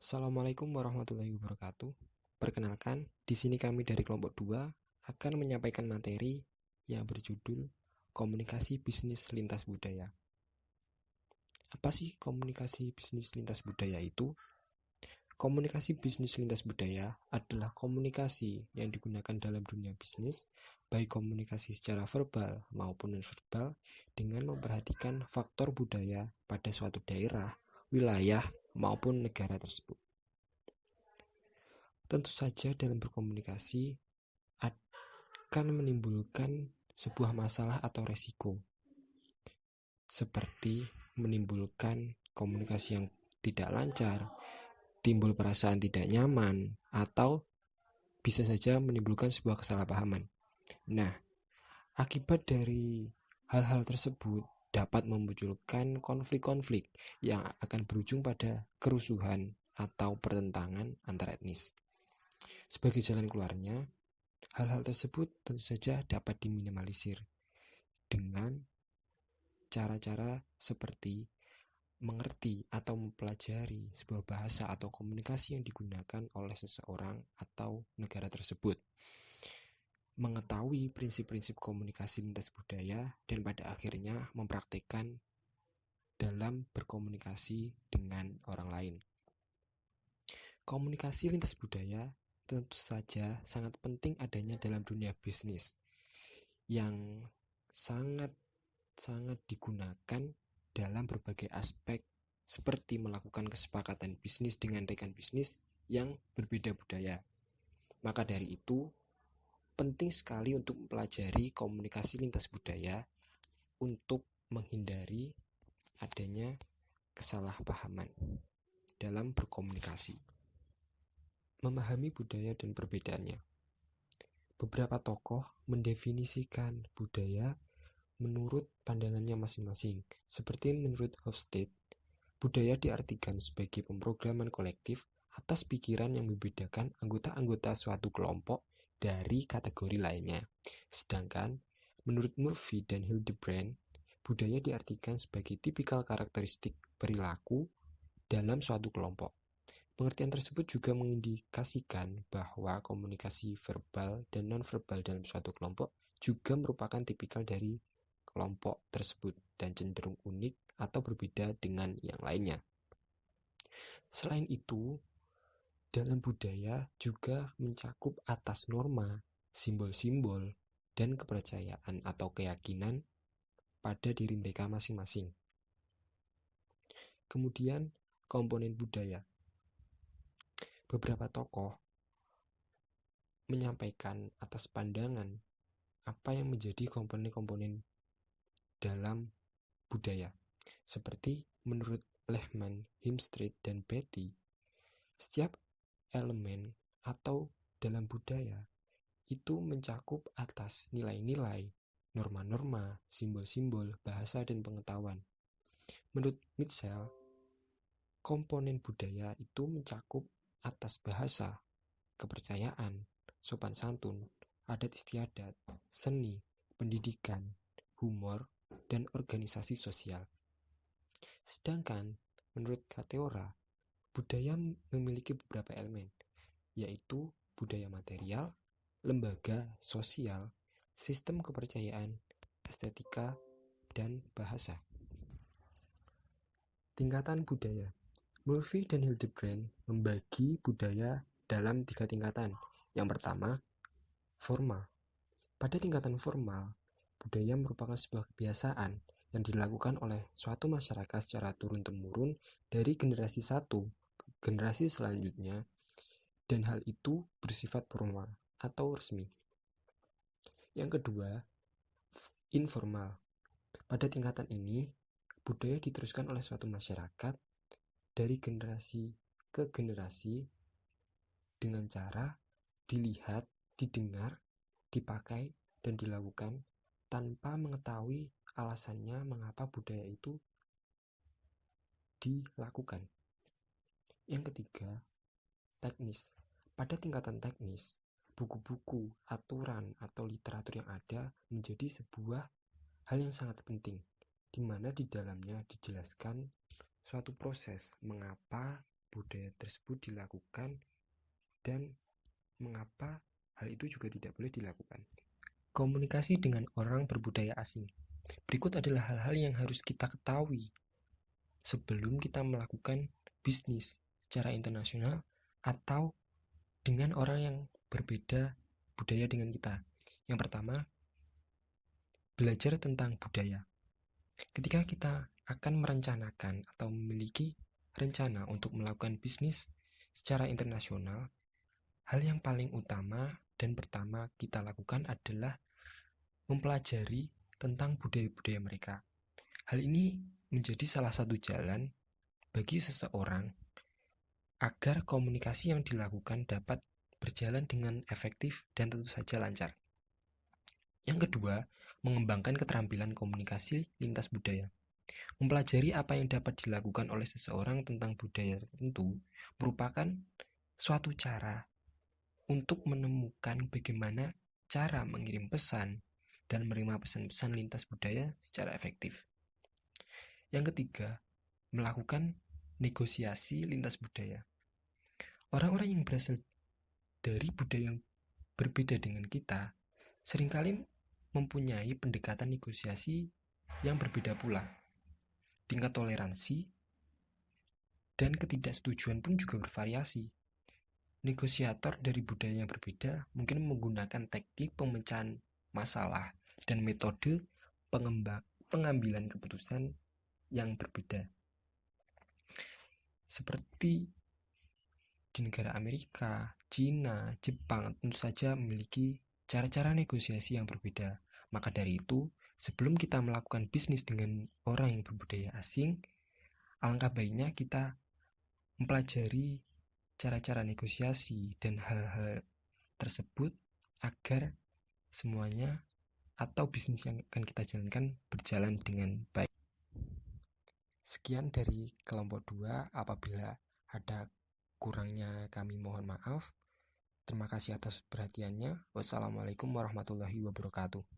Assalamualaikum warahmatullahi wabarakatuh. Perkenalkan, di sini kami dari kelompok 2 akan menyampaikan materi yang berjudul Komunikasi Bisnis Lintas Budaya. Apa sih komunikasi bisnis lintas budaya itu? Komunikasi bisnis lintas budaya adalah komunikasi yang digunakan dalam dunia bisnis, baik komunikasi secara verbal maupun nonverbal, dengan memperhatikan faktor budaya pada suatu daerah, wilayah, maupun negara tersebut. Tentu saja dalam berkomunikasi akan menimbulkan sebuah masalah atau resiko, seperti menimbulkan komunikasi yang tidak lancar, timbul perasaan tidak nyaman, atau bisa saja menimbulkan sebuah kesalahpahaman. Nah, akibat dari hal-hal tersebut dapat memunculkan konflik-konflik yang akan berujung pada kerusuhan atau pertentangan antar etnis. Sebagai jalan keluarnya, hal-hal tersebut tentu saja dapat diminimalisir dengan cara-cara seperti mengerti atau mempelajari sebuah bahasa atau komunikasi yang digunakan oleh seseorang atau negara tersebut, mengetahui prinsip-prinsip komunikasi lintas budaya, dan pada akhirnya mempraktikkan dalam berkomunikasi dengan orang lain. Komunikasi lintas budaya tentu saja sangat penting adanya dalam dunia bisnis yang sangat digunakan dalam berbagai aspek, seperti melakukan kesepakatan bisnis dengan rekan bisnis yang berbeda budaya. Maka dari itu, penting sekali untuk mempelajari komunikasi lintas budaya untuk menghindari adanya kesalahpahaman dalam berkomunikasi. Memahami budaya dan perbedaannya. Beberapa tokoh mendefinisikan budaya menurut pandangannya masing-masing. Seperti menurut Hofstede, budaya diartikan sebagai pemrograman kolektif atas pikiran yang membedakan anggota-anggota suatu kelompok dari kategori lainnya. Sedangkan menurut Murphy dan Hildebrand, budaya diartikan sebagai tipikal karakteristik perilaku dalam suatu kelompok. Pengertian tersebut juga mengindikasikan bahwa komunikasi verbal dan nonverbal dalam suatu kelompok juga merupakan tipikal dari kelompok tersebut dan cenderung unik atau berbeda dengan yang lainnya. Selain itu, dalam budaya juga mencakup atas norma, simbol-simbol, dan kepercayaan atau keyakinan pada diri mereka masing-masing. Kemudian, komponen budaya. Beberapa tokoh menyampaikan atas pandangan apa yang menjadi komponen-komponen dalam budaya. Seperti menurut Lehman, Hemstreet, dan Beatty, setiap elemen atau dalam budaya itu mencakup atas nilai-nilai, norma-norma, simbol-simbol, bahasa, dan pengetahuan. Menurut Mitchell, komponen budaya itu mencakup atas bahasa, kepercayaan, sopan santun, adat istiadat, seni, pendidikan, humor, dan organisasi sosial. Sedangkan menurut Kateora, budaya memiliki beberapa elemen, yaitu budaya material, lembaga sosial, sistem kepercayaan, estetika, dan bahasa. Tingkatan budaya. Murphy dan Hildebrand membagi budaya dalam 3 tingkatan. Yang pertama, formal. Pada tingkatan formal, budaya merupakan sebuah kebiasaan yang dilakukan oleh suatu masyarakat secara turun-temurun dari generasi satu ke generasi selanjutnya, dan hal itu bersifat formal atau resmi. Yang kedua, informal. Pada tingkatan ini, budaya diteruskan oleh suatu masyarakat dari generasi ke generasi dengan cara dilihat, didengar, dipakai, dan dilakukan tanpa mengetahui alasannya mengapa budaya itu dilakukan. Yang ketiga, teknis. Pada tingkatan teknis, buku-buku, aturan, atau literatur yang ada menjadi sebuah hal yang sangat penting, di mana di dalamnya dijelaskan suatu proses mengapa budaya tersebut dilakukan dan mengapa hal itu juga tidak boleh dilakukan. Komunikasi dengan orang berbudaya asing. Berikut adalah hal-hal yang harus kita ketahui sebelum kita melakukan bisnis secara internasional atau dengan orang yang berbeda budaya dengan kita. Yang pertama, belajar tentang budaya. Ketika kita akan merencanakan atau memiliki rencana untuk melakukan bisnis secara internasional, hal yang paling utama dan pertama kita lakukan adalah mempelajari tentang budaya-budaya mereka. Hal ini menjadi salah satu jalan bagi seseorang agar komunikasi yang dilakukan dapat berjalan dengan efektif dan tentu saja lancar. Yang kedua, mengembangkan keterampilan komunikasi lintas budaya. Mempelajari apa yang dapat dilakukan oleh seseorang tentang budaya tertentu merupakan suatu cara untuk menemukan bagaimana cara mengirim pesan dan menerima pesan-pesan lintas budaya secara efektif. Yang ketiga, melakukan negosiasi lintas budaya. Orang-orang yang berasal dari budaya yang berbeda dengan kita seringkali mempunyai pendekatan negosiasi yang berbeda pula. Tingkat toleransi dan ketidaksetujuan pun juga bervariasi. Negosiator dari budaya yang berbeda mungkin menggunakan teknik pemecahan masalah dan metode pengambilan keputusan yang berbeda. Seperti di negara Amerika, Cina, Jepang tentu saja memiliki cara-cara negosiasi yang berbeda. Maka dari itu, sebelum kita melakukan bisnis dengan orang yang berbudaya asing, alangkah baiknya kita mempelajari cara-cara negosiasi dan hal-hal tersebut agar semuanya atau bisnis yang akan kita jalankan berjalan dengan baik. Sekian dari kelompok 2. Apabila ada kurangnya kami mohon maaf. Terima kasih atas perhatiannya. Wassalamualaikum warahmatullahi wabarakatuh.